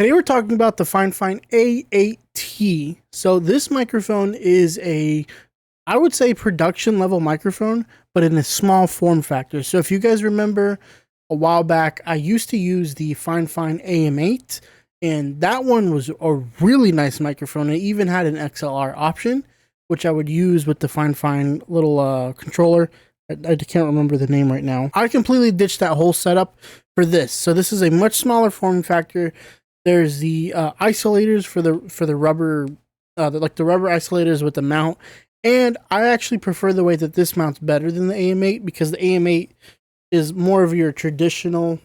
Today we're talking about the FIFINE A8T. So this microphone is I would say production level microphone, but in a small form factor. So if you guys remember a while back, I used to use the FIFINE AM8, and that one was a really nice microphone. It even had an XLR option, which I would use with the FIFINE little controller. I can't remember the name right now. I completely ditched that whole setup for this. So this is a much smaller form factor. There's the isolators for the rubber, like the rubber isolators with the mount. And I actually prefer the way that this mounts better than the AM8, because the AM8 is more of your traditional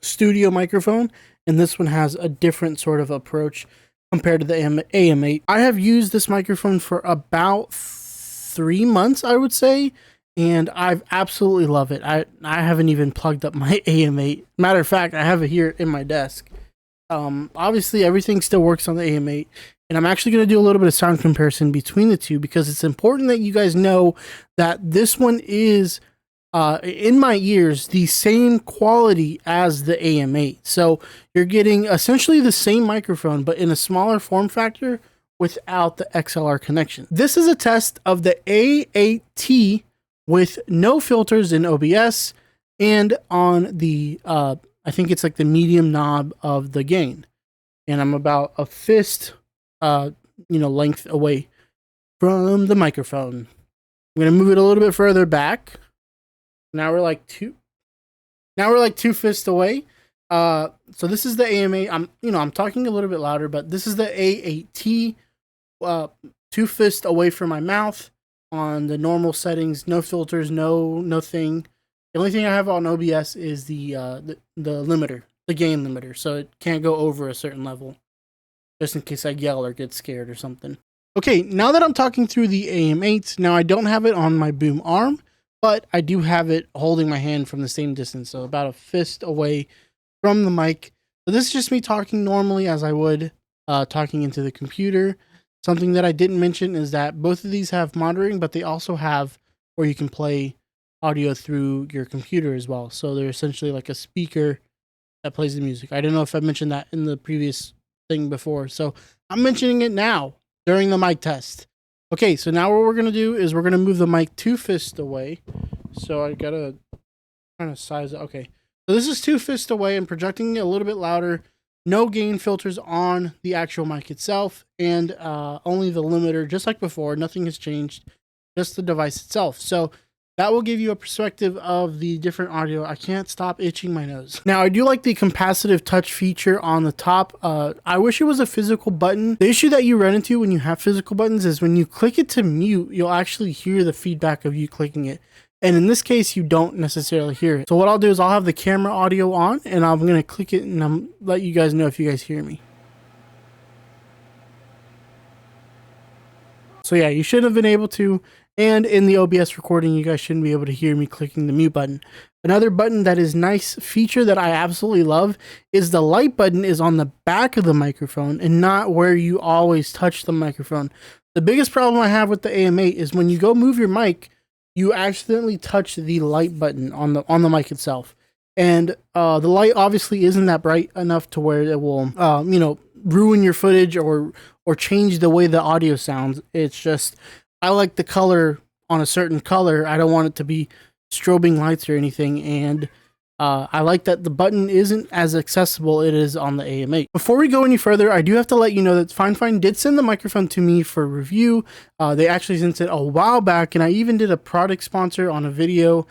studio microphone, and this one has a different sort of approach compared to the AM8. I have used this microphone for about 3 months, I would say, and I've absolutely loved it. I haven't even plugged up my AM8. Matter of fact, I have it here in my desk. Obviously everything still works on the AM8, and I'm actually going to do a little bit of sound comparison between the two, because it's important that you guys know that this one is, in my ears, the same quality as the AM8. So you're getting essentially the same microphone, but in a smaller form factor without the XLR connection. This is a test of the A8T with no filters in OBS and on the, I think it's like the medium knob of the gain. And I'm about a fist, length away from the microphone. I'm going to move it a little bit further back. Now we're like two fists away. So this is the AM8. I'm talking a little bit louder, but this is the A8T, 2 fists away from my mouth on the normal settings, no filters, no thing. The only thing I have on OBS is the limiter, the gain limiter, so it can't go over a certain level, just in case I yell or get scared or something. Okay, now that I'm talking through the AM8, now I don't have it on my boom arm, but I do have it holding my hand from the same distance, so about a fist away from the mic. So this is just me talking normally as I would talking into the computer. Something that I didn't mention is that both of these have monitoring, but they also have where you can play audio through your computer as well. So they're essentially like a speaker that plays the music. I don't know if I mentioned that in the previous thing before, so I'm mentioning it now during the mic test. Okay, so now what we're going to do is we're going to move the mic 2 fists away. So I got to kind of size it. Okay, so this is 2 fists away and projecting it a little bit louder. No gain filters on the actual mic itself, and only the limiter, just like before. Nothing has changed, just the device itself. So that will give you a perspective of the different audio. I can't stop itching my nose. Now, I do like the capacitive touch feature on the top. I wish it was a physical button. The issue that you run into when you have physical buttons is when you click it to mute, you'll actually hear the feedback of you clicking it. And in this case, you don't necessarily hear it. So what I'll do is I'll have the camera audio on, and I'm going to click it and let you guys know if you guys hear me. So yeah, you shouldn't have been able to. And in the OBS recording, you guys shouldn't be able to hear me clicking the mute button. Another button that is nice feature that I absolutely love is the light button is on the back of the microphone and not where you always touch the microphone. The biggest problem I have with the AM8 is when you go move your mic, you accidentally touch the light button on the mic itself. And the light obviously isn't that bright enough to where it will, ruin your footage or change the way the audio sounds. It's just, I like the color on a certain color. I don't want it to be strobing lights or anything. And I like that the button isn't as accessible it is on the AM8. Before we go any further, I do have to let you know that FIFINE did send the microphone to me for review. They actually sent it a while back, and I even did a product sponsor on a video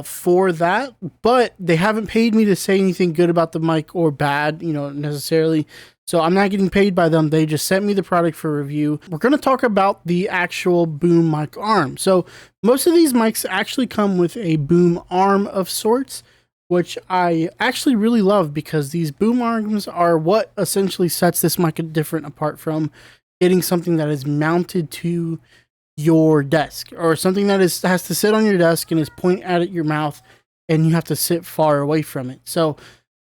for that, but they haven't paid me to say anything good about the mic or bad, necessarily. So I'm not getting paid by them. They just sent me the product for review. We're going to talk about the actual boom mic arm. So most of these mics actually come with a boom arm of sorts, which I actually really love, because these boom arms are what essentially sets this mic different apart from getting something that is mounted to your desk, or something that has to sit on your desk and is point at your mouth, and you have to sit far away from it. So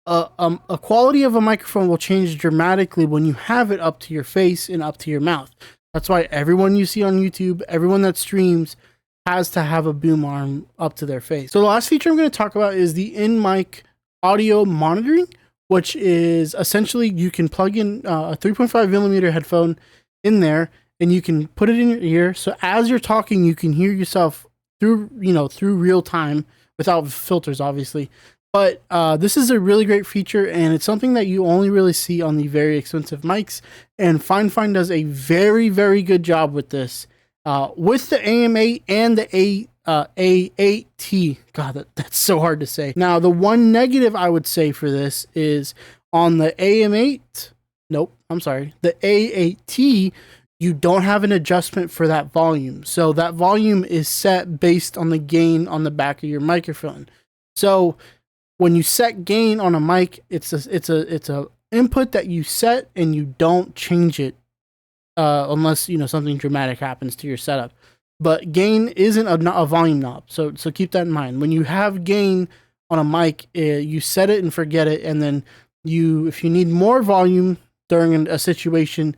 a quality of a microphone will change dramatically when you have it up to your face and up to your mouth. That's why everyone you see on YouTube, everyone that streams, has to have a boom arm up to their face. So the last feature I'm going to talk about is the in-mic audio monitoring, which is essentially you can plug in a 3.5 millimeter headphone in there, and you can put it in your ear. So as you're talking, you can hear yourself through real time without filters, obviously. But this is a really great feature, and it's something that you only really see on the very expensive mics. And FIFINE does a very, very good job with this. With the AM8 and the A8T. God, that's so hard to say. Now, the one negative I would say for this is on the AM8. Nope, I'm sorry. The A8T, you don't have an adjustment for that volume. So that volume is set based on the gain on the back of your microphone. So when you set gain on a mic, it's a input that you set and you don't change it unless something dramatic happens to your setup. But gain isn't a volume knob, so keep that in mind. When you have gain on a mic, you set it and forget it, and then if you need more volume during a situation,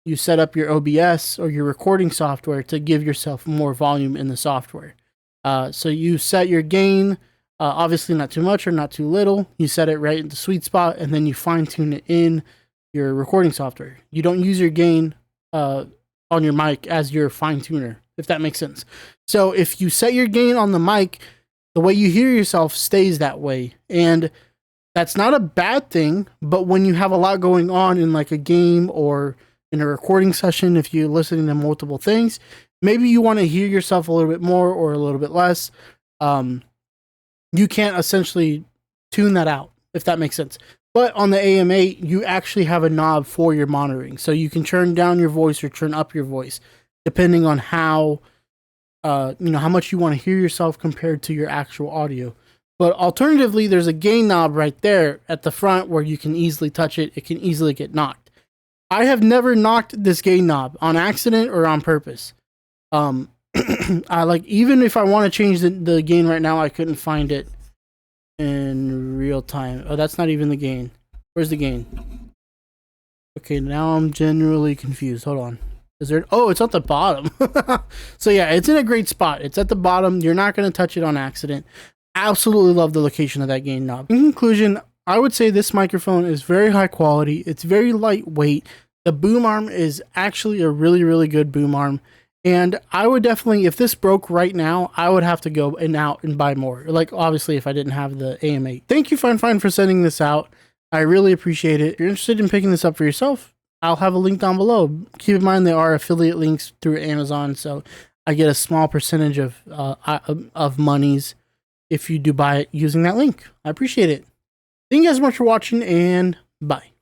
you set up your OBS or your recording software to give yourself more volume in the software. So you set your gain, obviously not too much or not too little. You set it right in the sweet spot, and then you fine tune it in your recording software. You don't use your gain on your mic as your fine tuner, if that makes sense. So if you set your gain on the mic, the way you hear yourself stays that way. And that's not a bad thing, but when you have a lot going on in like a game or in a recording session, if you're listening to multiple things, maybe you want to hear yourself a little bit more or a little bit less. You can't essentially tune that out, if that makes sense. But on the AM8, you actually have a knob for your monitoring. So you can turn down your voice or turn up your voice, depending on how much you want to hear yourself compared to your actual audio. But alternatively, there's a gain knob right there at the front where you can easily touch it. It can easily get knocked. I have never knocked this gain knob on accident or on purpose. Even if I want to change the gain right now, I couldn't find it in real time. Oh, that's not even the gain. Where's the gain? Okay, now I'm generally confused. Hold on. Is there? Oh, it's at the bottom. So yeah, it's in a great spot. It's at the bottom. You're not going to touch it on accident. Absolutely love the location of that gain knob. In conclusion, I would say this microphone is very high quality. It's very lightweight. The boom arm is actually a really, really good boom arm. And I would definitely, if this broke right now, I would have to go out and buy more. Like, obviously, if I didn't have the AM8. Thank you, FIFINE, for sending this out. I really appreciate it. If you're interested in picking this up for yourself, I'll have a link down below. Keep in mind there are affiliate links through Amazon, so I get a small percentage of monies if you do buy it using that link. I appreciate it. Thank you guys so much for watching, and bye.